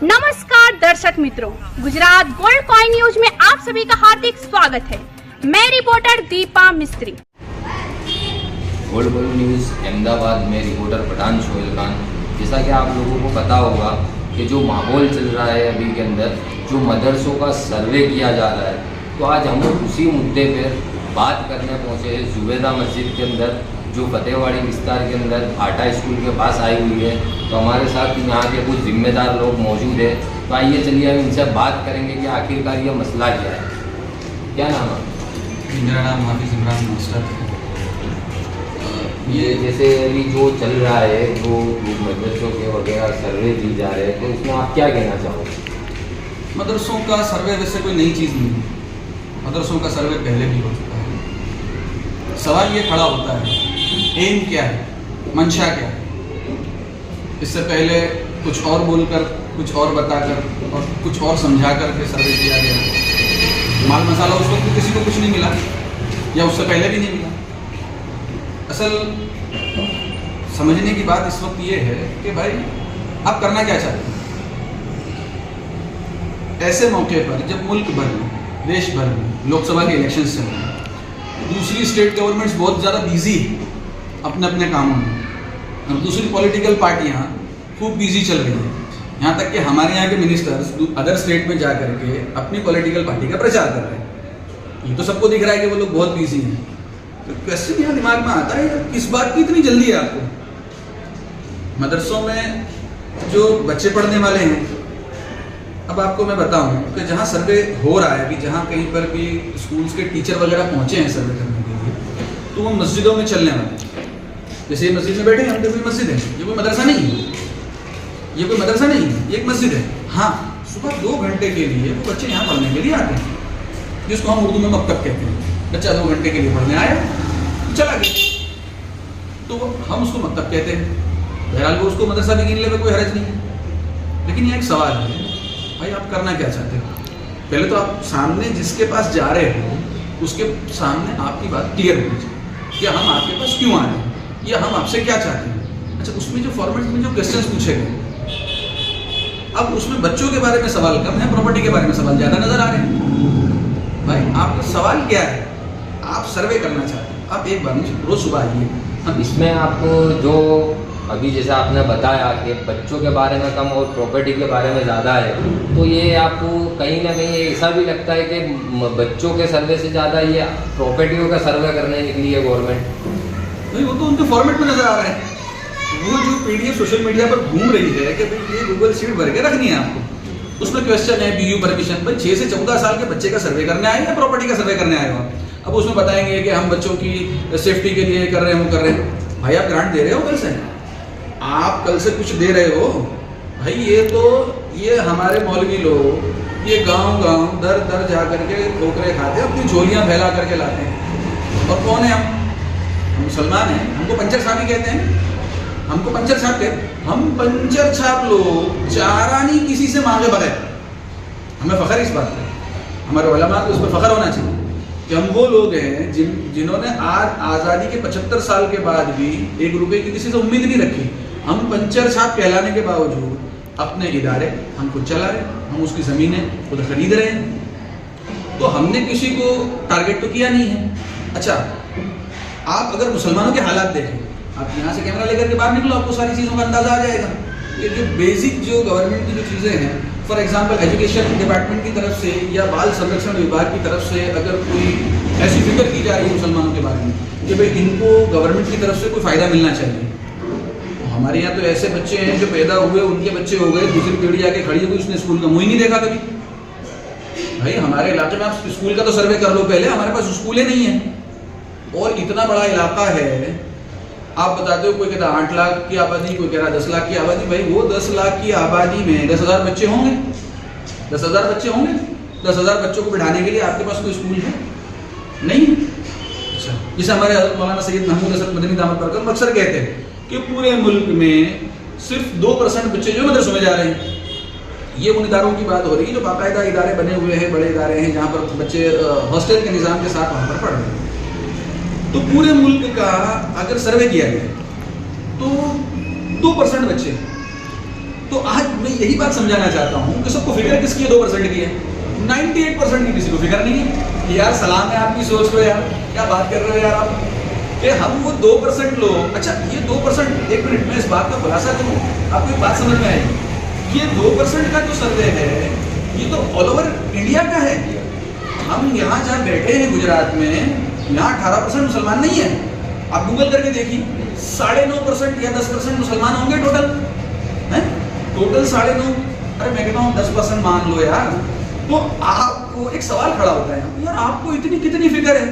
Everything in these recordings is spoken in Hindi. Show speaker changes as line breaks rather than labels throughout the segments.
नमस्कार दर्शक मित्रों, गुजरात गोल्ड कॉइन न्यूज में आप सभी का हार्दिक स्वागत है। मैं रिपोर्टर दीपा मिस्त्री।
गोल्ड कॉइन न्यूज अहमदाबाद में रिपोर्टर पठान सोहेल खान। जैसा कि आप लोगों को पता होगा कि जो माहौल चल रहा है अभी के अंदर, जो मदरसों का सर्वे किया जा रहा है, तो आज हम लोग उसी मुद्दे पर बात करने पहुँचे हैं। जुबैदा मस्जिद के अंदर, जो फतेहवाड़ी विस्तार के अंदर भाटा स्कूल के पास आई हुई है, तो हमारे साथ यहाँ के कुछ जिम्मेदार लोग मौजूद हैं। तो आइए चलिए हम इनसे बात करेंगे कि आखिरकार ये मसला क्या है। क्या नाम है?
मेरा नाम हाफिज इमरान मास्टर है।
ये जैसे अभी जो चल रहा है, जो मदरसों के वगैरह सर्वे दी जा रहे हैं, तो उसमें आप क्या कहना चाहोगे?
मदरसों का सर्वे वैसे कोई नई चीज़ नहीं है। मदरसों का सर्वे पहले भी हो चुका है। सवाल ये खड़ा होता है, एम क्या है, मंशा क्या है। इससे पहले कुछ और बोलकर, कुछ और बताकर और कुछ और समझा कर के सर्वे किया गया। माल मसाला उस वक्त किसी को कुछ नहीं मिला, या उससे पहले भी नहीं मिला। असल समझने की बात इस वक्त ये है कि भाई आप करना क्या चाहते हैं। ऐसे मौके पर जब मुल्क भर में, देश भर में लोकसभा के इलेक्शन चल रहे हैं, दूसरी स्टेट गवर्नमेंट्स बहुत ज़्यादा बिजी है अपने अपने कामों में, और दूसरी पॉलिटिकल पार्टियां खूब बिजी चल रही हैं। यहाँ तक कि हमारे यहाँ के मिनिस्टर्स अदर स्टेट में जा करके अपनी पॉलिटिकल पार्टी का प्रचार कर रहे हैं। ये तो सबको दिख रहा है कि वो लोग बहुत बिजी हैं। तो क्वेश्चन यहाँ दिमाग में आता है, किस बात की इतनी जल्दी है आपको। मदरसों में जो बच्चे पढ़ने वाले हैं, अब आपको मैं बताऊं कि जहाँ सर्वे हो रहा है, कि जहाँ कहीं पर भी स्कूल्स के टीचर वगैरह पहुँचे हैं सर्वे करने के लिए, तो वो मस्जिदों में चलने वाले हैं। जैसे ये मस्जिद में बैठे हैं, हम देखो ये मस्जिद है, ये कोई मदरसा नहीं है, ये कोई मदरसा नहीं है, ये एक मस्जिद है। हाँ, सुबह 2 घंटे के लिए वो बच्चे यहाँ पढ़ने के लिए आते हैं, जिसको हम उर्दू में मकतब कहते हैं। बच्चा 2 घंटे के लिए पढ़ने आया, चला गया, तो हम उसको मकतब कहते हैं। बहरहाल वो उसको मदरसा भी गिन ले, कोई हर्ज नहीं है। लेकिन ये एक सवाल है, भाई आप करना क्या चाहते हो। पहले तो आप सामने जिसके पास जा रहे हो, उसके सामने आपकी बात क्लियर होनी चाहिए कि हम आपके पास क्यों आ रहे हैं, या हम आपसे क्या चाहते हैं। अच्छा, उसमें जो फॉर्मेट में जो क्वेश्चंस पूछे गए, अब उसमें बच्चों के बारे में सवाल कम है, प्रॉपर्टी के बारे में सवाल ज़्यादा नजर आ रहे हैं। भाई आपका सवाल क्या है, आप सर्वे करना चाहते हैं, आप एक बार मुझे रोज सुबह आइए।
अब इसमें आपको जो अभी जैसे आपने बताया कि बच्चों के बारे में कम और प्रॉपर्टी के बारे में ज़्यादा है, तो ये आपको कहीं ना कहीं ऐसा भी लगता है कि बच्चों के सर्वे से ज़्यादा ये प्रॉपर्टियों का सर्वे करने निकली है गवर्नमेंट?
नहीं, वो तो उनके फॉर्मेट में नजर आ रहा है। वो जो पीडीएफ सोशल मीडिया पर घूम रही है कि भाई ये गूगल शीट भर के रखनी है आपको, उसमें क्वेश्चन है बीयू परमिशन। भाई 6 से 14 साल के बच्चे का सर्वे करने आए या प्रॉपर्टी का सर्वे करने आए हो। अब उसमें बताएंगे कि हम बच्चों की सेफ्टी के लिए कर रहे हैं, वो कर रहे हैं। भाई आप ग्रांट दे रहे हो, कल से आप कल से कुछ दे रहे हो। भाई ये हमारे मौलवी लोग ये गांव दर दर जा करके ठोकरे खाते हैं, अपनी झोलियां फैला करके लाते हैं। और कौन है हम मुसलमान हैं, हमको पंचर साहब ही कहते हैं, हमको पंचर साहब कहते हैं। हम पंचर साहब लोग चारा नहीं किसी से मांगे बगैर, हमें फख्र इस बात पे, हमारे उलमा को उस पर फख्र होना चाहिए कि हम वो लोग हैं जिन्होंने आज आज़ादी के 75 साल के बाद भी 1 रुपए की किसी से उम्मीद नहीं रखी। हम पंचर साहब कहलाने के बावजूद अपने इदारे हम खुद चला रहे, हम उसकी ज़मीनें खुद खरीद रहे हैं। तो हमने किसी को टारगेट तो किया नहीं है। अच्छा, आप अगर मुसलमानों के हालात देखें, आप यहाँ से कैमरा लेकर के बाहर निकलो, आपको सारी चीज़ों का अंदाजा आ जाएगा। ये जो बेसिक जो गवर्नमेंट की जो चीज़ें हैं, फॉर एग्जांपल एजुकेशन डिपार्टमेंट की तरफ से या बाल संरक्षण विभाग की तरफ से अगर कोई ऐसी फिक्र की जा रही है मुसलमानों के बारे में कि भाई इनको गवर्नमेंट की तरफ से कोई फ़ायदा मिलना चाहिए, तो हमारे यहाँ तो ऐसे बच्चे हैं जो पैदा हुए, उनके बच्चे हो गए, दूसरी पीढ़ी आके खड़ी हो गई, उसने स्कूल का मुँह ही नहीं देखा कभी। भाई हमारे इलाके में आप स्कूल का तो सर्वे कर लो पहले, हमारे पास स्कूलें नहीं है। और इतना बड़ा इलाका है, आप बताते हो, कोई कहता 8 लाख की आबादी, कोई कह रहा 10 लाख की आबादी। भाई वो 10 लाख की आबादी में 10,000 बच्चे होंगे, 10,000 बच्चे होंगे। 10,000 बच्चों को बिठाने के लिए आपके पास कोई स्कूल है नहीं। अच्छा, जैसे हमारे हज़रत मौलाना सैयद महमूद हसन मदनी दामद बरकत अक्सर कहते हैं कि पूरे मुल्क में सिर्फ 2% बच्चे जो मदरसों में जा रहे हैं। ये उन इदारों की बात हो रही है जो बाकायदा इदारे बने हुए हैं, बड़े इदारे हैं, जहाँ पर बच्चे हॉस्टल के निज़ाम के साथ वहाँ पर पढ़ रहे हैं। तो पूरे मुल्क का अगर सर्वे किया गया तो 2% बच्चे तो आज मैं यही बात समझाना चाहता हूँ कि सबको फिक्र किसकी है, 2% की है, 98% की किसी को फिक्र नहीं है। यार सलाम है आपकी सोच को यार, क्या बात कर रहे हो यार आप, कि हम वो 2% लोग, अच्छा ये 2%, एक मिनट में इस बात का खुलासा करूँ, आपको एक बात समझ में आएगी। ये 2% का जो सर्वे है ये तो ऑल ओवर इंडिया का है। हम यहाँ जहाँ बैठे हैं गुजरात में, यहाँ 18% मुसलमान नहीं है। आप गूगल करके देखिए, 9.5% या 10% मुसलमान होंगे टोटल, हैं? टोटल 9.5, अरे मैं कहता हूँ 10% मान लो यार। तो आपको एक सवाल खड़ा होता है, यार आपको इतनी कितनी फिक्र है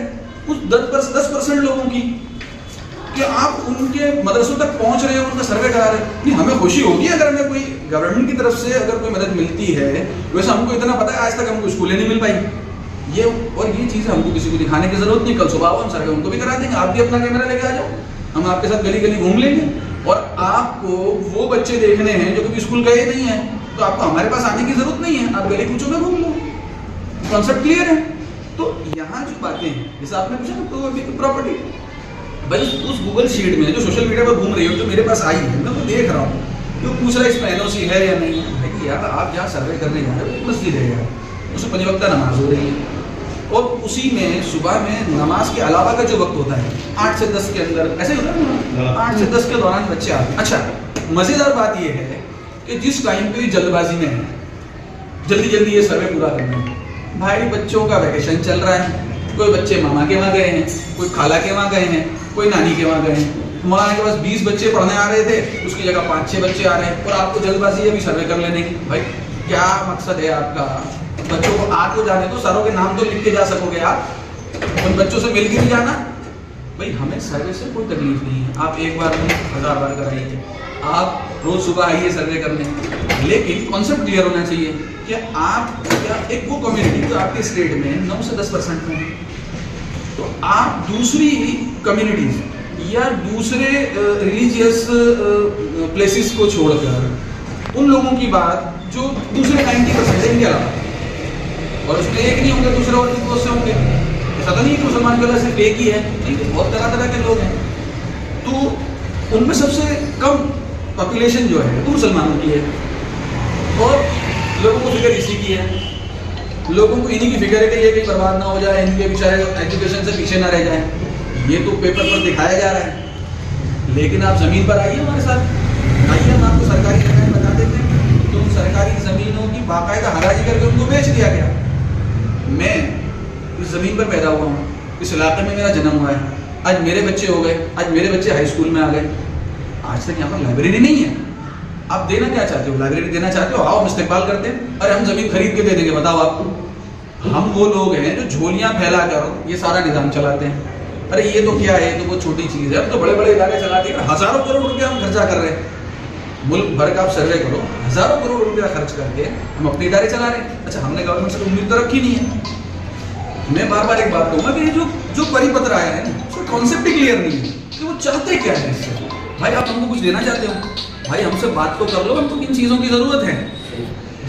उस 10% लोगों की कि आप उनके मदरसों तक पहुंच रहे हो, उनका सर्वे करा रहे हो। नहीं, हमें खुशी होगी अगर हमें कोई गवर्नमेंट की तरफ से अगर कोई मदद मिलती है। वैसे हमको इतना पता है, आज तक हमको स्कूलें नहीं मिल पाई ये, और ये चीज़ हमको किसी को दिखाने की जरूरत नहीं। कल सुबह आओ, हम सर्वे उनको भी करा देंगे, आप भी अपना कैमरा लेके आ जाओ, हम आपके साथ गली गली घूम लेंगे। और आपको वो बच्चे देखने हैं जो कभी स्कूल गए नहीं हैं, तो आपको हमारे पास आने की जरूरत नहीं है, आप गली कूचों में घूम लो। कॉन्सेप्ट क्लियर है। तो यहाँ जो बातें हैं, जैसे आपने पूछा ना, तो अभी प्रॉपर्टी भाई उस गूगल शीट में जो सोशल मीडिया पर घूम रही हो, जो मेरे पास आई है, मैं वो देख रहा हूँ, जो पूछ रहा है इसमें एनओसी है या नहीं है। भाई यार आप जहाँ सर्वे करने जा रहे हो मस्जिद है यार, उसमें 5 वक्त नमाज हो रही है, और उसी में सुबह में नमाज के अलावा का जो वक्त होता है 8 से 10 के अंदर, ऐसे ही होता है ना, 8 से 10 के दौरान बच्चे आते हैं। अच्छा, मज़ेदार बात यह है कि जिस टाइम पे जल्दबाजी में है, जल्दी जल्दी ये सर्वे पूरा करना है, भाई बच्चों का वैकेशन चल रहा है, कोई बच्चे मामा के वहाँ गए हैं, कोई खाला के वहाँ गए हैं, कोई नानी के वहाँ गए हैं। मौलाना के पास 20 बच्चे पढ़ने आ रहे थे, उसकी जगह 5-6 बच्चे आ रहे हैं, और आपको जल्दबाजी है अभी सर्वे कर लेने की। भाई क्या मकसद है आपका? बच्चों को आ तो जाने दो, सारों के नाम तो लिख के जा सकोगे आप, उन बच्चों से मिल के भी जाना। भाई हमें सर्वे से कोई तकलीफ नहीं है, आप एक बार नहीं 1000 बार कराइए, आप रोज सुबह आइए सर्वे करने। लेकिन कॉन्सेप्ट क्लियर होना चाहिए कि आप क्या एक वो कम्युनिटी जो आपके स्टेट में 9 से 10% में है, तो आप दूसरी कम्युनिटीज या दूसरे रिलीजियस प्लेसेस को छोड़कर उन लोगों की बात जो दूसरे 90% है इनके अलावा, और उसमें एक नहीं होंगे, दूसरे और बहुत से होंगे। ऐसा तो नहीं कि मुसलमान के सिर्फ एक ही है, नहीं, बहुत तरह तरह के लोग हैं। तो उनमें सबसे कम पॉपुलेशन जो है वो मुसलमानों की है, और लोगों को फिक्र इसी की है, लोगों को इन्हीं की फिक्र है कि ये कहीं बर्बाद ना हो जाए, इनके बेचारे एजुकेशन से पीछे ना रह जाए। ये तो पेपर पर दिखाया जा रहा है, लेकिन आप ज़मीन पर आइए हमारे साथ, आइए हम आपको सरकारी जगह बता देते हैं। तो उन सरकारी ज़मीनों की बाकायदा हराजी करके उनको बेच दिया गया। मैं इस ज़मीन पर पैदा हुआ हूँ, इस इलाके में मेरा जन्म हुआ है, आज मेरे बच्चे हो गए, आज मेरे बच्चे हाई स्कूल में आ गए, आज तक यहाँ पर लाइब्रेरी नहीं है। आप देना क्या चाहते हो? लाइब्रेरी देना चाहते हो? आओ हम इस्तेमाल करते हैं, अरे हम ज़मीन खरीद के दे देंगे। बताओ आपको, हम वो लोग हैं जो झोलियाँ फैला कर ये सारा निज़ाम चलाते हैं। अरे ये तो क्या है, ये तो वो छोटी चीज़ है, हम तो बड़े बड़े इलाके चलाते हैं, हज़ारों करोड़ रुपया हम खर्चा कर रहे हैं। मुल्क भर का आप सर्वे करो, हज़ारों करोड़ रुपया खर्च करके हम अपने इदारे चला रहे हैं। अच्छा, हमने गवर्नमेंट से उम्मीद तो रखी नहीं है। मैं बार बार एक बात कहूँगा कि जो परिपत्र आया है ना, उसका कॉन्सेप्ट ही क्लियर नहीं है कि वो चाहते क्या है इससे। भाई आप हमको कुछ देना चाहते हो, भाई हमसे बात तो कर लो, हमको किन चीज़ों की ज़रूरत है।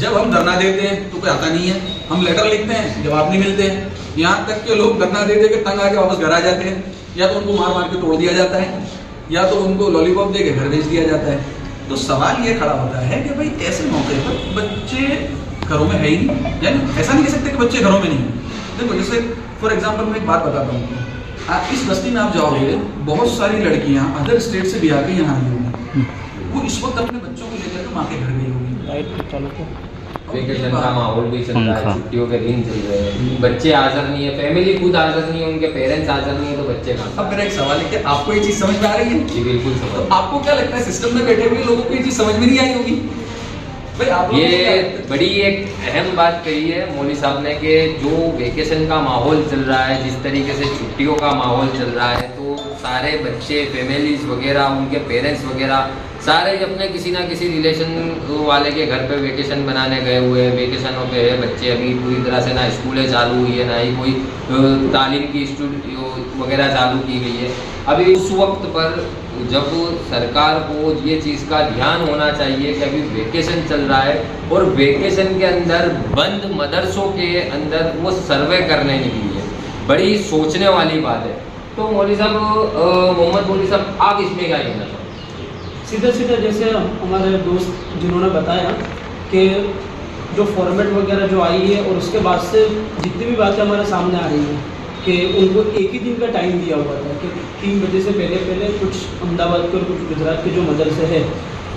जब हम धरना देते हैं तो कोई आता नहीं है, हम लेटर लिखते हैं, जवाब नहीं मिलते हैं। यहाँ तक के लोग धरना दे के तंग आके वापस घर आ जाते हैं, या तो उनको मार मार के तोड़ दिया जाता है, या तो उनको लॉलीपॉप दे के घर भेज दिया जाता है। तो सवाल ये खड़ा होता है कि भाई ऐसे मौके पर बच्चे घरों में है ही नहीं, यानी ऐसा नहीं कह सकते कि बच्चे घरों में नहीं है। देखो जैसे फॉर एग्जाम्पल मैं एक बात बताता हूँ, इस बस्ती में आप जाओगे, बहुत सारी लड़कियाँ अदर स्टेट से भी आके यहाँ आई होंगी, वो इस वक्त अपने बच्चों को लेकर के माँ के घर गई होगी।
वेकेशन का माहौल भी चल रहा है, छुट्टियों के दिन चल रहे हैं, बच्चे हाजिर नहीं है, फैमिली खुद हाजिर नहीं है, उनके पेरेंट्स हाजिर नहीं है, तो बच्चे कहाँ।
अब मेरा एक सवाल है कि आपको ये चीज़ समझ में आ रही है?
जी बिल्कुल समझ।
तो आपको क्या लगता है सिस्टम में बैठे हुए लोगों को ये चीज़ समझ में नहीं आई होगी? भाई आप
ये बड़ी एक अहम बात कही है मौली साहब ने कि जो वेकेशन का माहौल चल रहा है, जिस तरीके से छुट्टियों का माहौल चल रहा है, तो सारे बच्चे फैमिलीज वगैरह, उनके पेरेंट्स वगैरह सारे अपने किसी ना किसी रिलेशन वाले के घर पे वेकेशन बनाने गए हुए हैं। वेकेशनों पे है बच्चे, अभी पूरी तरह से ना स्कूलें चालू हुई है, ना ही कोई तालीम की वगैरह चालू की गई है। अभी उस वक्त पर जब सरकार को ये चीज़ का ध्यान होना चाहिए कि अभी वेकेशन चल रहा है, और वेकेशन के अंदर बंद मदरसों के अंदर वो सर्वे करने निकली है, बड़ी सोचने वाली बात है। तो मौली साहब, मोहम्मद मौली साहब, आप इसमें क्या कहना चाहोगे?
सीधा सीधा जैसे हमारे दोस्त जिन्होंने बताया कि जो फॉर्मेट वगैरह जो आई है और उसके बाद से जितनी भी बातें हमारे सामने आ रही हैं कि उनको एक ही दिन का टाइम दिया हुआ था कि 3 बजे से पहले कुछ अहमदाबाद के और कुछ गुजरात के जो मदरसे है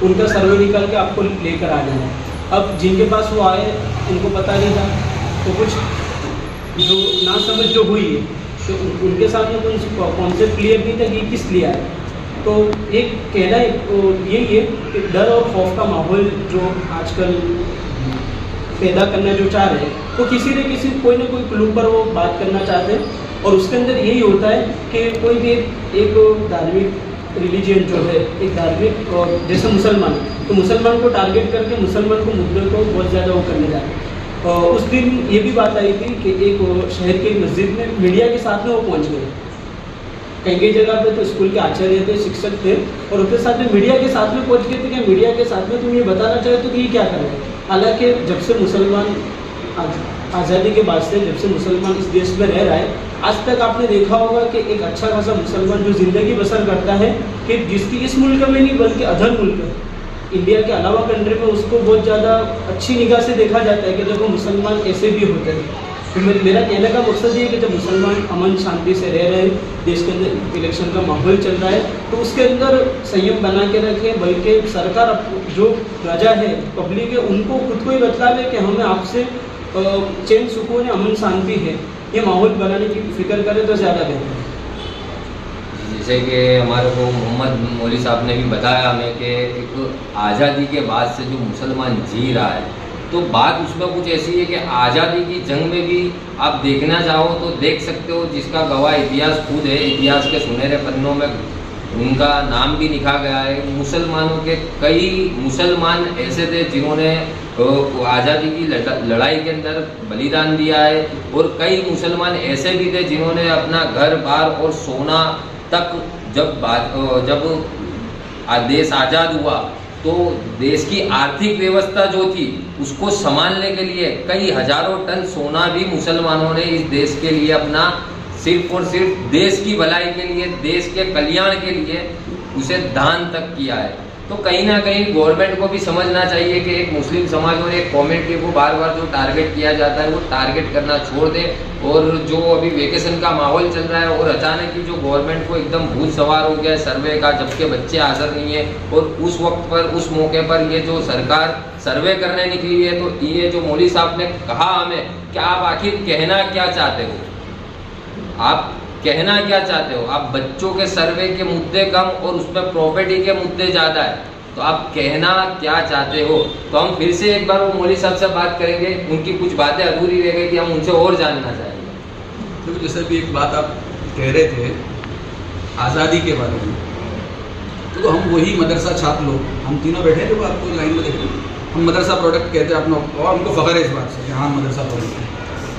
उनका सर्वे निकाल के आपको लेकर आ जाना है। अब जिनके पास वो आए उनको पता नहीं था, तो कुछ जो ना समझ जो हुई है तो उनके सामने तो कॉन्सेप्ट क्लियर नहीं था कि किस लिए आए। तो एक कहना यही है कि डर और खौफ का माहौल जो आजकल पैदा करना जो चाह रहे हैं, तो किसी न किसी कोई ना कोई क्लू पर वो बात करना चाहते हैं। और उसके अंदर यही होता है कि कोई भी एक धार्मिक रिलीजन जो है, एक धार्मिक जैसे मुसलमान, तो मुसलमान को टारगेट करके मुसलमान को मुद्दे को बहुत ज़्यादा वो करने जाते हैं। उस दिन ये भी बात आई थी कि एक शहर की मस्जिद में मीडिया के साथ में वो पहुँच गए। कई जगह पे तो स्कूल के आचार्य थे, शिक्षक थे, और उसके साथ में मीडिया के साथ में पहुँच गए थे कि मीडिया के साथ में तुम ये बताना चाहते हो कि ये क्या कर रहे हैं। हालांकि जब से मुसलमान आज़ादी के बाद से जब से मुसलमान इस देश में रह रहा है, आज तक आपने देखा होगा कि एक अच्छा खासा मुसलमान जो ज़िंदगी बसर करता है कि जिसकी इस मुल्क में नहीं बल्कि अदर मुल्क इंडिया के अलावा कंट्री में उसको बहुत ज़्यादा अच्छी निगाह से देखा जाता है कि देखो मुसलमान ऐसे भी होते हैं। तो मेरा कहने का मकसद ये है कि जब मुसलमान अमन शांति से रह रहे हैं, देश के अंदर इलेक्शन का माहौल चल रहा है, तो उसके अंदर संयम बना के रखें। बल्कि सरकार जो प्रजा है, पब्लिक है, उनको खुद को ही बतला ले कि हमें आपसे चैन सुकून है, अमन शांति है, ये माहौल बनाने की फिक्र करें तो ज़्यादा बेहतर है।
जैसे कि हमारे को मोहम्मद मौली साहब ने भी बताया हमें कि एक आज़ादी के बाद से जो मुसलमान जी रहा है, तो बात उसमें कुछ ऐसी है कि आज़ादी की जंग में भी आप देखना चाहो तो देख सकते हो, जिसका गवाह इतिहास खुद है। इतिहास के सुनहरे पन्नों में उनका नाम भी लिखा गया है। मुसलमानों के कई मुसलमान ऐसे थे जिन्होंने आज़ादी की लड़ाई के अंदर बलिदान दिया है, और कई मुसलमान ऐसे भी थे जिन्होंने अपना घर बार और सोना तक जब देश आज़ाद हुआ तो देश की आर्थिक व्यवस्था जो थी उसको संभालने के लिए कई हजारों टन सोना भी मुसलमानों ने इस देश के लिए अपना सिर्फ और सिर्फ देश की भलाई के लिए, देश के कल्याण के लिए उसे दान तक किया है। तो कहीं ना कहीं गवर्नमेंट को भी समझना चाहिए कि एक मुस्लिम समाज और एक कम्युनिटी को बार बार जो टारगेट किया जाता है वो टारगेट करना छोड़ दे। और जो अभी वेकेशन का माहौल चल रहा है और अचानक ही जो गवर्नमेंट को एकदम भूत सवार हो गया है सर्वे का, जबकि बच्चे हाजिर नहीं है, और उस वक्त पर उस मौके पर ये जो सरकार सर्वे करने निकली है, तो ये जो मौली साहब ने कहा हमें कि आप आखिर कहना क्या चाहते हो, आप कहना क्या चाहते हो, आप बच्चों के सर्वे के मुद्दे कम और उसमें प्रॉपर्टी के मुद्दे ज़्यादा है, तो आप कहना क्या चाहते हो। तो हम फिर से एक बार वो मौली साहब से बात करेंगे, उनकी कुछ बातें अधूरी रह गई थी, हम उनसे और जानना चाहेंगे।
देखो, जैसे भी एक बात आप कह रहे थे आज़ादी के बारे में, तो हम वही मदरसा छात्र लोग, हम तीनों बैठे जो आपको लाइन में देख रहे हैं, हम मदरसा प्रोडक्ट कहते हैं अपना, और हमको फ़ख्र है इस बात से कि हाँ मदरसा प्रोडक्ट है।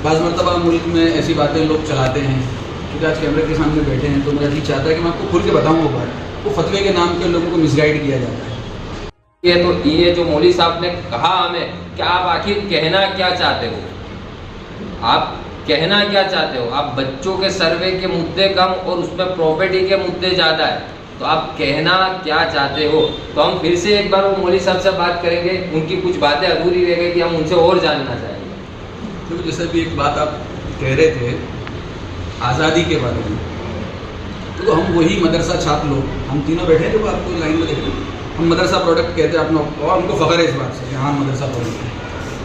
बाज़ मरतबा मुल्क में ऐसी बातें लोग चलाते हैं, क्योंकि आज कैमरे के सामने बैठे हैं, तो मेरा जी चाहता है कि मैं आपको खुल के बताऊँ वो बात, वो फतवे के नाम पे लोगों को मिसगाइड किया जाता है।
ये जो मौली साहब ने कहा हमें कि आप आखिर कहना क्या चाहते हो, आप कहना क्या चाहते हो, आप बच्चों के सर्वे के मुद्दे कम और उसमें प्रॉपर्टी के मुद्दे ज़्यादा है, तो आप कहना क्या चाहते हो। तो हम फिर से एक बार वो मौली साहब से बात करेंगे, उनकी कुछ बातें अधूरी रह गई थी, हम उनसे और जानना चाहेंगे।
तो जैसे भी एक बात आप कह रहे थे आज़ादी के बारे में, तो हम वही मदरसा छात्र लोग, हम तीनों बैठे जो आपको लाइन में देख रहे हैं, हम मदरसा प्रोडक्ट कहते हैं अपना, और हमको फ़ख्र है इस बात से कि हाँ मदरसा प्रोडक्ट है।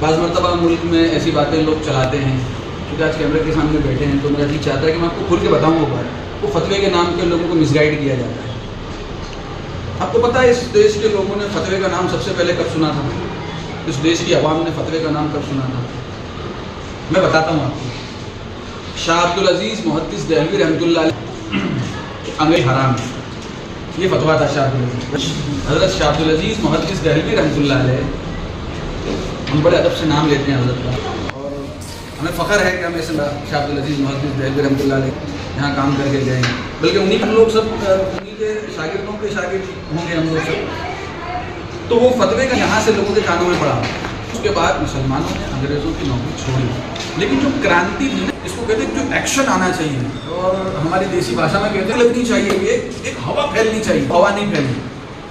बाज़ मरतबा मुल्क में ऐसी बातें लोग चलाते हैं, क्योंकि आज कैमरे के सामने बैठे हैं, तो मेरा जी चाहता है कि मैं आपको खुल के बताऊँ वो बात, वो फतवे के नाम पे लोगों को मिसगाइड किया जाता है। आपको पता है इस देश के लोगों ने फतवे का नाम सबसे पहले कब सुना था? इस देश की आवाम ने फतवे का नाम कब सुना था? मैं बताता हूँ आपको। शाह अब्दुल अजीज़ मुहद्दिस देहलवी रहमतुल्लाह अलैह अंग्रेज हराम, ये फतवा था शाह अब्दुल अजीज़, हज़रत शाह अब्दुल अजीज़ मुहद्दिस देहलवी रहमतुल्लाह अलैह। हम बड़े अदब से नाम लेते हैं हज़रत का, और हमें फ़ख्र है कि हम ऐसे शाह अब्दुल अजीज़ मुहद्दिस देहलवी रहमतुल्लाह अलैह यहाँ काम करके गए हैं, बल्कि उन्हीं हम लोग सब उन्हीं के शागिर्दों के शागिर्द होंगे हम लोग सब। तो वो फतवे का यहाँ से लोगों के कानों में पड़ा। उसके बाद मुसलमानों ने अंग्रेज़ों की नौकरी छोड़ी, लेकिन जो क्रांति थी ना, इसको कहते हैं जो एक्शन आना चाहिए, और हमारी देसी भाषा में कहते हैं लगनी चाहिए, ये एक हवा फैलनी चाहिए, हवा नहीं फैलनी।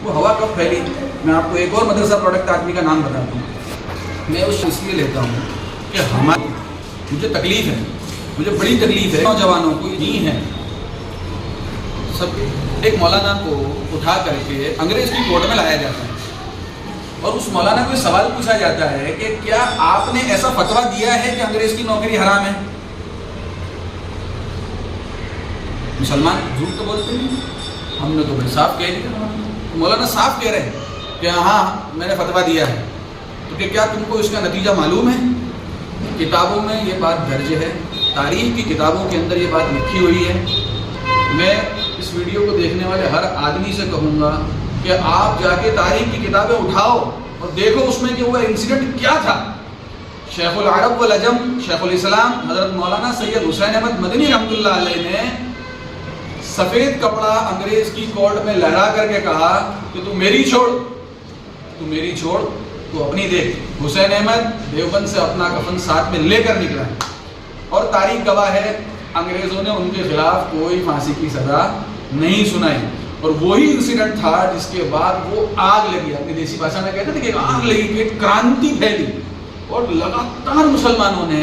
वो हवा कब फैली। मैं आपको एक और मदरसा प्रोडक्ट आदमी का नाम बताता हूँ। मैं उसको इसलिए लेता हूँ कि मुझे तकलीफ है, मुझे बड़ी तकलीफ है। नौजवानों को नहीं है, सब एक मौलाना को उठा करके अंग्रेज की कोर्ट में लाया जाता है और उस मौलाना को सवाल पूछा जाता है कि क्या आपने ऐसा फतवा दिया है कि अंग्रेज की नौकरी हराम है? मुसलमान झूठ तो बोलते नहीं, हमने तो भाई साफ कह दिया। मौलाना साफ कह रहे हैं कि हाँ मैंने फतवा दिया है। तो क्या तुमको इसका नतीजा मालूम है? किताबों में ये बात दर्ज है, तारीख की किताबों के अंदर ये बात लिखी हुई है। मैं इस वीडियो को देखने वाले हर आदमी से कहूँगा कि आप जाके तारीख की किताबें उठाओ और देखो उसमें कि वो इंसिडेंट क्या था। शेखुल अरब वल अजम शेखुल इस्लाम हज़रत मौलाना सैयद हुसैन अहमद मदनी रहमतुल्लाह अलैह ने सफ़ेद कपड़ा अंग्रेज़ की कोर्ट में लहरा करके कहा कि तू मेरी छोड़, तू मेरी छोड़, तू अपनी देख। हुसैन अहमद देवबंद से अपना कफन साथ में लेकर निकला है और तारीख गवाह है, अंग्रेज़ों ने उनके खिलाफ कोई फांसी की सज़ा नहीं सुनाई। और वही इंसिडेंट था जिसके बाद वो आग लगी, अपनी देसी भाषा में कहते थे कि आग लगी, कि क्रांति फैली और लगातार मुसलमानों ने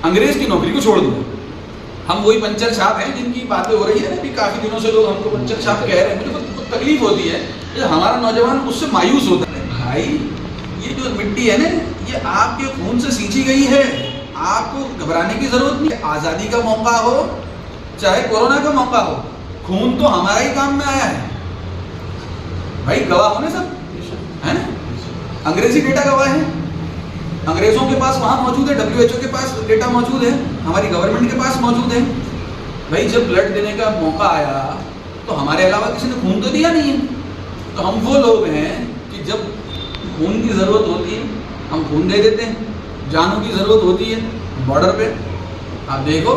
अंग्रेज़ की नौकरी को छोड़ दिया। हम वही पंचर छाप हैं जिनकी बातें हो रही है ना, काफ़ी दिनों से लोग हमको पंचर छाप कह रहे हैं। मुझे कुछ तकलीफ होती है, हमारा नौजवान उससे मायूस होता है। भाई ये जो मिट्टी है ना, ये आपके खून से सींची गई है, आपको घबराने की जरूरत नहीं। आज़ादी का मौका हो चाहे कोरोना का मौका हो, खून तो हमारा ही काम में आया है। भाई गवाह होने सब है ना, अंग्रेजी डेटा गवाह है, अंग्रेजों के पास वहाँ मौजूद है, WHO के पास डेटा मौजूद है, हमारी गवर्नमेंट के पास मौजूद है। भाई जब ब्लड देने का मौका आया तो हमारे अलावा किसी ने खून तो दिया नहीं है। तो हम वो लोग हैं कि जब खून की ज़रूरत होती है हम खून दे देते हैं, जानों की ज़रूरत होती है बॉर्डर पे आप देखो,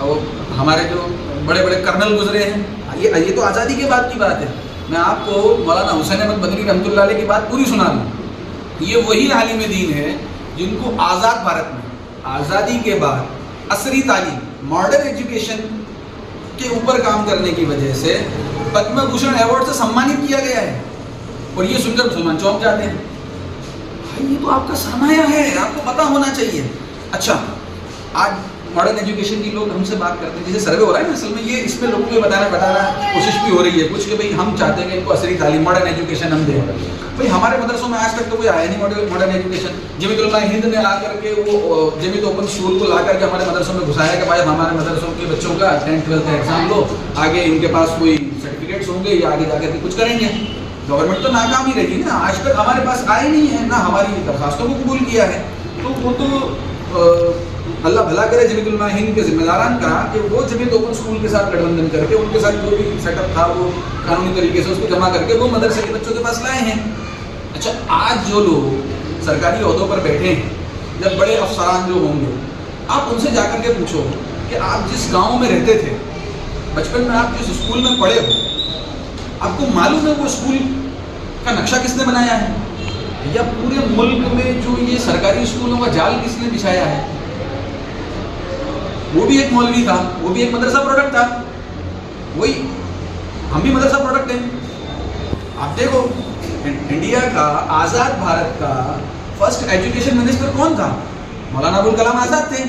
अब हमारे जो बड़े बड़े कर्नल गुजरे हैं। ये तो आज़ादी के बाद की बात है। मैं आपको मौलाना हुसैन अहमद मदनी रहमतुल्लाह अलैह की बात पूरी सुना दूँ। ये वही आलिम दीन है जिनको आज़ाद भारत में आज़ादी के बाद असरी तालीम, मॉडर्न एजुकेशन के ऊपर काम करने की वजह से पद्म भूषण अवार्ड से सम्मानित किया गया है। और ये सुनकर मुसलमान चौंक जाते हैं। भाई ये तो आपका सरमाया है, आपको पता होना चाहिए। अच्छा, आज मॉडर्न एजुकेशन की लोग हमसे बात करते हैं, जैसे सर्वे हो रहा है ना, असल में ये इसमें लोगों को बताना कोशिश भी हो रही है कुछ कि भाई हम चाहते हैं कि इनको असरी तालीम, मॉडर्न एजुकेशन हम दें। भाई हमारे मदरसों में आज तक तो कोई आया नहीं मॉडर्न एजुकेशन। जमीयत उलमा हिंद ने आकर के वो जमीयत ओपन स्कूल को ला करके हमारे मदरसों में घुसाया कि भाई हमारे मदरसों के बच्चों का 10th-12th का एग्जाम लो, आगे इनके पास कोई सर्टिफिकेट्स होंगे या आगे जाकर के कुछ करेंगे। गवर्नमेंट तो नाकाम ही रही ना, आज तक हमारे पास आए नहीं है, ना हमारी दरखास्तों को कबूल किया है। तो वो तो अल्लाह भला करे जमीयत उलमा हिंद के जिम्मेदारान का कि वो जमीयत ओपन स्कूल के साथ गठबंधन करके उनके साथ जो भी सेटअप था वो कानूनी तरीके से उसको जमा करके वो मदरसे के बच्चों के पास लाए हैं। अच्छा, आज जो लोग सरकारी ओहदों पर बैठे हैं, जब बड़े अफसरान जो होंगे, आप उनसे जाकर के पूछो कि आप जिस गाँव में रहते थे, बचपन में आप जिस स्कूल में पढ़े हो, आपको मालूम है वो स्कूल का नक्शा किसने बनाया है? या पूरे मुल्क में जो ये सरकारी स्कूलों का जाल किसने बिछाया है? वो भी एक मौलवी था, वो भी एक मदरसा प्रोडक्ट था, वही हम भी मदरसा प्रोडक्ट हैं। आप देखो इंडिया का, आज़ाद भारत का फर्स्ट एजुकेशन मिनिस्टर कौन था? मौलाना अबुल कलाम आज़ाद थे।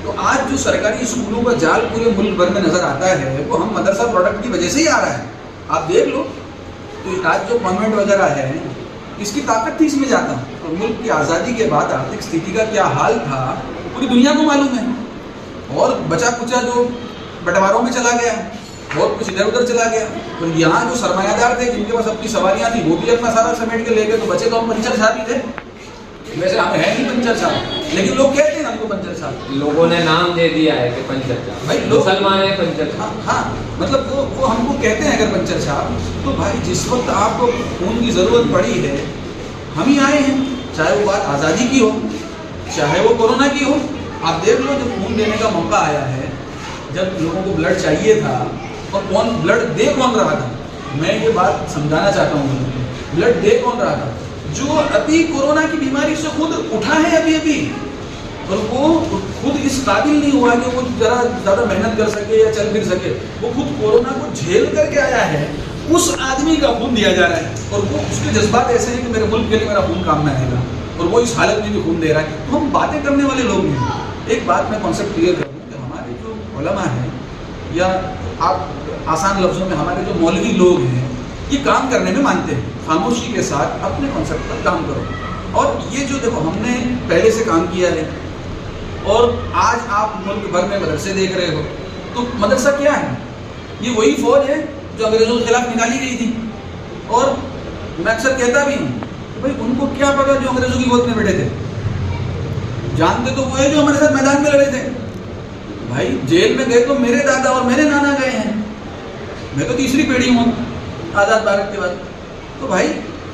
तो आज जो सरकारी स्कूलों का जाल पूरे मुल्क भर में नजर आता है वो हम मदरसा प्रोडक्ट की वजह से ही आ रहा है। आप देख लो, तो आज जो कॉन्वेंट वगैरह है इसकी ताकत थी इसमें जाता। और मुल्क की आज़ादी के बाद आर्थिक स्थिति का क्या हाल था पूरी दुनिया को मालूम है। और बचा कुचा जो बंटवारों में चला गया, बहुत कुछ इधर उधर चला गया। तो यहाँ जो सरमायादार थे जिनके पास अपनी सवारियाँ थी वो भी अपना सारा समेट के ले गए। तो बचे तो हम पंचर छाप ही थे, वैसे हम है नहीं पंचर छाप, लेकिन लोग कहते हैं हमको पंचर छाप।
लोगों ने नाम दे दिया है कि पंचर छाप,
भाई लोग
मुसलमान है पंचर छाप।
हाँ, मतलब वो हमको कहते हैं अगर पंचर छाप, तो भाई जिस वक्त आपको खून की ज़रूरत पड़ी है हम ही आए हैं, चाहे वो बात आज़ादी की हो चाहे वो कोरोना की हो। आप देख लो, जब खून देने का मौका आया है, जब लोगों को ब्लड चाहिए था और कौन ब्लड दे कौन रहा था, मैं ये बात समझाना चाहता हूँ। ब्लड दे कौन रहा था? जो अभी कोरोना की बीमारी से खुद उठा है अभी और वो खुद इस काबिल नहीं हुआ कि वो जरा ज़्यादा मेहनत कर सके या चल फिर सके। वो खुद कोरोना को झेल करके आया है उस आदमी का खून दिया जा रहा है और वो उसके जज्बात ऐसे हैं कि मेरे मुल्क के लिए मेरा खून काम में आएगा, और वो इस हालत में भी खून दे रहा है। तो हम बातें करने वाले लोग नहीं हैं। एक बात मैं कॉन्सेप्ट क्लियर कर दूँ कि हमारे जो उलमा हैं, या आप आसान लफ्ज़ों में हमारे जो मौलवी लोग हैं, ये काम करने में मानते हैं। खामोशी के साथ अपने कॉन्सेप्ट पर काम करो। और ये जो देखो हमने पहले से काम किया है, और आज आप मुल्क भर में मदरसे देख रहे हो, तो मदरसा क्या है? ये वही फौज है जो अंग्रेजों के खिलाफ निकाली गई थी। और मैं अक्सर कहता भी हूँ कि भाई उनको क्या पता जो अंग्रेजों की गोद में बैठे थे, जानते तो वो है जो हमारे साथ मैदान में लड़े थे। भाई जेल में गए तो मेरे दादा और मेरे नाना गए हैं, मैं तो तीसरी पीढ़ी हूँ आज़ाद भारत के बाद। तो भाई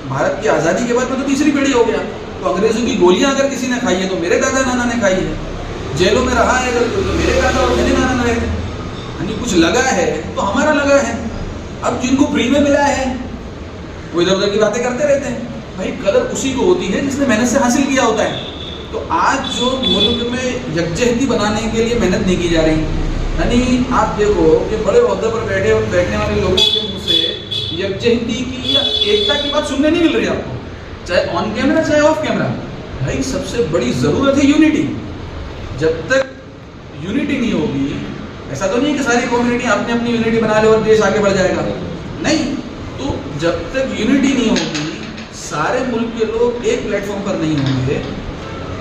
भारत की आज़ादी के बाद मैं तो तीसरी पीढ़ी हो गया। तो अंग्रेजों की गोलियां अगर किसी ने खाई है तो मेरे दादा नाना ने खाई है। जेलों में रहा है अगर तो मेरे दादा और मेरे नाना ने रहे थे। यानी कुछ लगा है तो हमारा लगा है। अब जिनको फ्री में मिला है वो इधर उधर की बातें करते रहते हैं। भाई कदर उसी को होती है जिसने मेहनत से हासिल किया होता है। तो आज जो मुल्क में यकजहती बनाने के लिए मेहनत नहीं की जा रही, यानी आप देखो कि बड़े ओहदे पर बैठने वाले लोगों के मुँह से यकजहती की या एकता की बात सुनने नहीं मिल रही आपको, चाहे ऑन कैमरा चाहे ऑफ कैमरा। भाई सबसे बड़ी ज़रूरत है यूनिटी। जब तक यूनिटी नहीं होगी, ऐसा तो नहीं कि सारी कम्युनिटी अपनी अपनी यूनिटी बना ले और देश आगे बढ़ जाएगा, नहीं। तो जब तक यूनिटी नहीं होगी, सारे मुल्क के लोग एक प्लेटफॉर्म पर नहीं होंगे,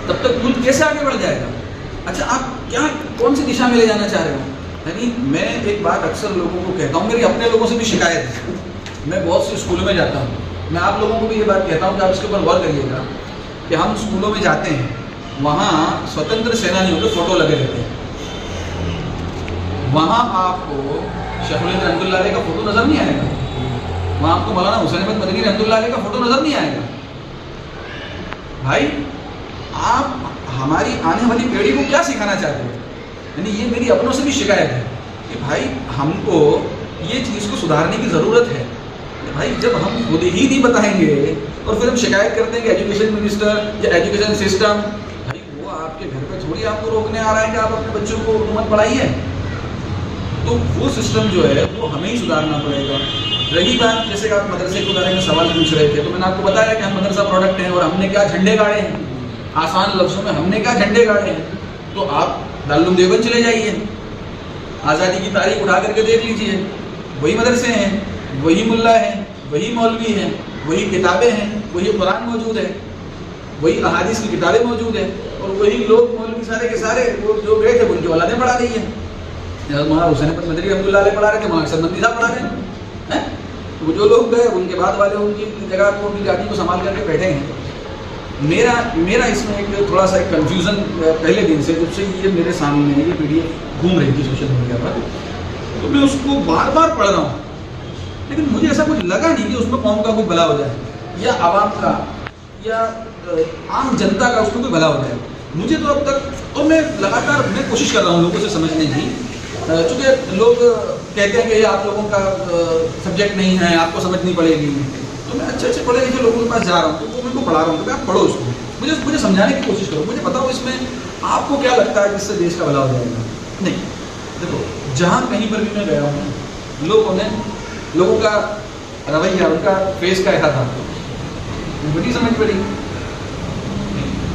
तब तक मुल्क कैसे आगे बढ़ जाएगा? अच्छा, आप क्या कौन सी दिशा में ले जाना चाह रहे हो? यानी मैं एक बात अक्सर लोगों को कहता हूँ, मेरी अपने लोगों से भी शिकायत है। मैं बहुत से स्कूलों में जाता हूँ, मैं आप लोगों को भी ये बात कहता हूँ कि आप इसके ऊपर गौर करिएगा कि हम स्कूलों में जाते हैं, वहाँ स्वतंत्र सेनानियों के फोटो लगे रहते हैं। वहाँ आपको शेखुल रहमतुल्लाह का फोटो नज़र नहीं आएगा, वहाँ आपको मौलाना हुसैन अहमद मदनी रहमतुल्लाह का फोटो नज़र नहीं आएगा। भाई आप हमारी आने वाली पीढ़ी को क्या सिखाना चाहते हो? यानी ये मेरी अपनों से भी शिकायत है कि भाई हमको ये चीज़ को सुधारने की ज़रूरत है। भाई जब हम खुद ही नहीं बताएंगे और फिर हम शिकायत करते हैं कि एजुकेशन मिनिस्टर या एजुकेशन सिस्टम, भाई वो आपके घर पे थोड़ी आपको रोकने आ रहा है कि आप अपने बच्चों को उर्दू मत पढ़ाइए। तो वो सिस्टम जो है वो हमें ही सुधारना पड़ेगा। रही बात जैसे कि आप मदरसे के बारे में सवाल पूछ रहे थे, तो मैंने आपको बताया कि हम मदरसा प्रोडक्ट हैं और हमने क्या झंडे गाड़े हैं। आसान लफ्ज़ों में हमने क्या झंडे गाड़े हैं। तो आप दारुल देवबंद चले जाइए, आज़ादी की तारीख उठा करके देख लीजिए, वही मदरसे हैं, वही मुल्ला हैं, वही मौलवी हैं, वही किताबें हैं, वही कुरान मौजूद है, वही अहादीस की किताबें मौजूद है, और वही लोग मौलवी सारे के सारे वो जो गए थे उनकी औलादें पढ़ा रही हैं। मौलाना हुसैन अहमद मदनी रहमतुल्लाह पढ़ा रहे थे, मौलाना अरशद नदवी साहब पढ़ा रहे हैं। वो जो लोग गए उनके बाद वाले उनकी जगह को अपनी जाति को संभाल करके बैठे हैं। मेरा इसमें एक थोड़ा सा एक कन्फ्यूज़न पहले दिन से, जब से ये मेरे सामने ये PDF घूम रही थी सोशल मीडिया पर, तो मैं उसको बार बार पढ़ रहा हूँ, लेकिन मुझे ऐसा कुछ लगा नहीं कि उसमें कौम का कोई भला हो जाए, या आवाम का या आम जनता का उसमें कोई भला हो जाए। मुझे तो अब तक, और मैं लगातार कोशिश कर रहा हूँ लोगों से समझने की, चूँकि लोग कहते हैं कि ये आप लोगों का सब्जेक्ट नहीं है, आपको समझनी पड़ेगी। तो मैं अच्छे पढ़े लिखे लोगों के पास जा रहा हूँ, तो वो मेरे को पढ़ा रहा हूँ कि आप पढ़ो उसको, मुझे समझाने की कोशिश करो, मुझे बताओ इसमें आपको क्या लगता है जिससे देश का भला हो जाएगा। नहीं, देखो जहाँ कहीं पर भी मैं गया हूँ, लोगों का रवैया, उनका फेस का ऐसा था, बड़ी समझ पड़ी।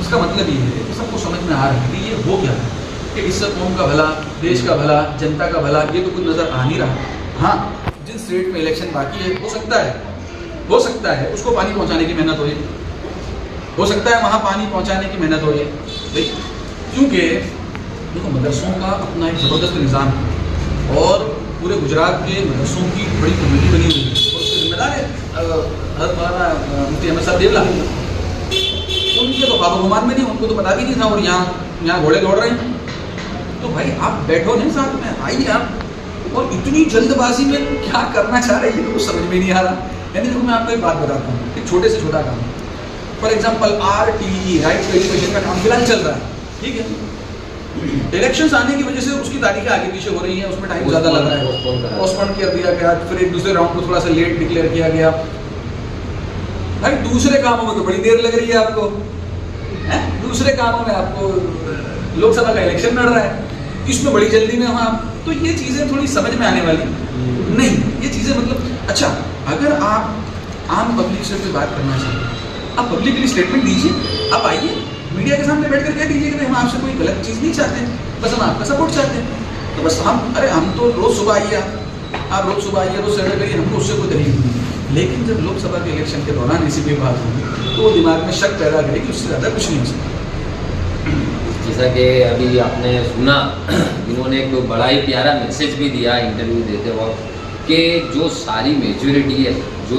उसका मतलब ये है कि सबको समझ में आ रहा है कि ये हो क्या है, कि इससे कौम का भला, देश का भला, जनता का भला, ये तो कुछ नज़र आ नहीं रहा। हाँ, जिन स्टेट में इलेक्शन बाकी है, हो सकता है उसको पानी पहुंचाने की मेहनत हो सकता है वहाँ पानी पहुंचाने की मेहनत हो भाई, क्योंकि देखो मदरसों का अपना एक ज़बरदस्त निज़ाम है और पूरे गुजरात के मदरसों की बड़ी कम्युनिटी बनी हुई है, और उसके जिम्मेदार है हज़रत मौलाना मुफ्ती अहमद साहब देवला। उनके तो ख्वाब गुमान में नहीं, उनको तो पता भी नहीं था, और यहाँ घोड़े दौड़ रहे हैं। तो भाई आप बैठो नहीं साथ में, आइए आप, और इतनी जल्दबाजी में क्या करना चाह रहे हैं ये तो कुछ समझ में नहीं आ रहा। यानी देखो मैं आपको एक बात बताता हूँ, एक छोटे से छोटा काम, for example RTE right to education का काम फिलहाल चल रहा है, ठीक है। इलेक्शंस आने की वजह से उसकी तारीखें आगे पीछे हो रही हैं, उसमें टाइम ज़्यादा लग रहा है, पोस्टपोन कर दिया गया, फिर एक दूसरे राउंड को थोड़ा सा लेट डिक्लेयर किया गया। भाई दूसरे कामों में तो बड़ी देर लग रही है आपको, दूसरे कामों में आपको लोकसभा का इलेक्शन लड़ रहा है, इसमें बड़ी जल्दी में हो आप। तो ये चीज़ें थोड़ी समझ में आने वाली नहीं, ये चीज़ें मतलब अच्छा, अगर आप आम पब्लिक से कोई बात करना चाहते हैं, आप पब्लिकली स्टेटमेंट दीजिए, आप आइए मीडिया के सामने बैठ कर कह दीजिए कि भाई हम आपसे कोई गलत चीज़ नहीं चाहते, बस हम आपका सपोर्ट चाहते हैं। तो बस हम तो रोज़ सुबह आइए, आप रोज़ सुबह आइए, रोज़ सर्वे करिए, हमको उससे कोई तकलीफ नहीं है। लेकिन जब लोकसभा के इलेक्शन के दौरान ऐसी कोई बात होगी तो वो दिमाग में शक पैदा करेगी, उससे ज़्यादा कुछ नहीं हो सकता।
जैसा कि अभी आपने सुना, इन्होंने एक बड़ा ही प्यारा मैसेज भी दिया इंटरव्यू देते वक्त कि जो सारी मेजॉरिटी है, जो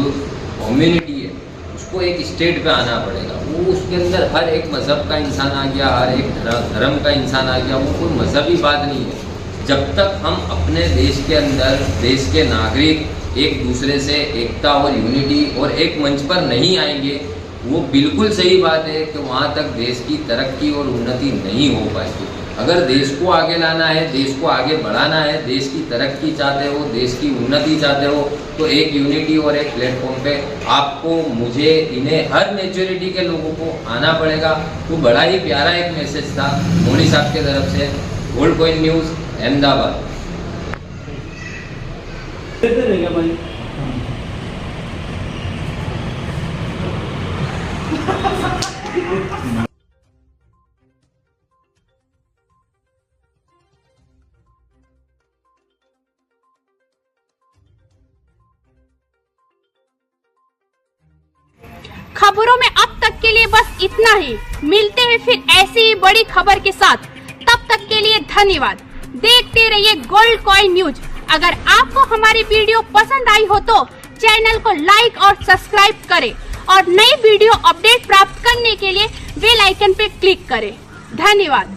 कम्युनिटी है, उसको एक स्टेट पे आना पड़ेगा। वो उसके अंदर हर एक मज़हब का इंसान आ गया, हर एक धर्म का इंसान आ गया, वो कोई मजहबी बात नहीं है। जब तक हम अपने देश के अंदर देश के नागरिक एक दूसरे से एकता और यूनिटी और एक मंच पर नहीं आएंगे, वो बिल्कुल सही बात है कि वहाँ तक देश की तरक्की और उन्नति नहीं हो पाएगी। अगर देश को आगे लाना है, देश को आगे बढ़ाना है, देश की तरक्की चाहते हो, देश की उन्नति चाहते हो, तो एक यूनिटी और एक प्लेटफॉर्म पे आपको, मुझे, इन्हें, हर मेजॉरिटी के लोगों को आना पड़ेगा। तो बड़ा ही प्यारा एक मैसेज था मोदी साहब के तरफ से। Gold coin news, Ahmedabad.
खबरों में अब तक के लिए बस इतना ही। मिलते हैं फिर ऐसी ही बड़ी खबर के साथ। तब तक के लिए धन्यवाद। देखते रहिए गोल्ड कॉइन न्यूज। अगर आपको हमारी वीडियो पसंद आई हो तो चैनल को लाइक और सब्सक्राइब करें और नई वीडियो अपडेट प्राप्त करने के लिए बेल आइकन पे क्लिक करें। धन्यवाद।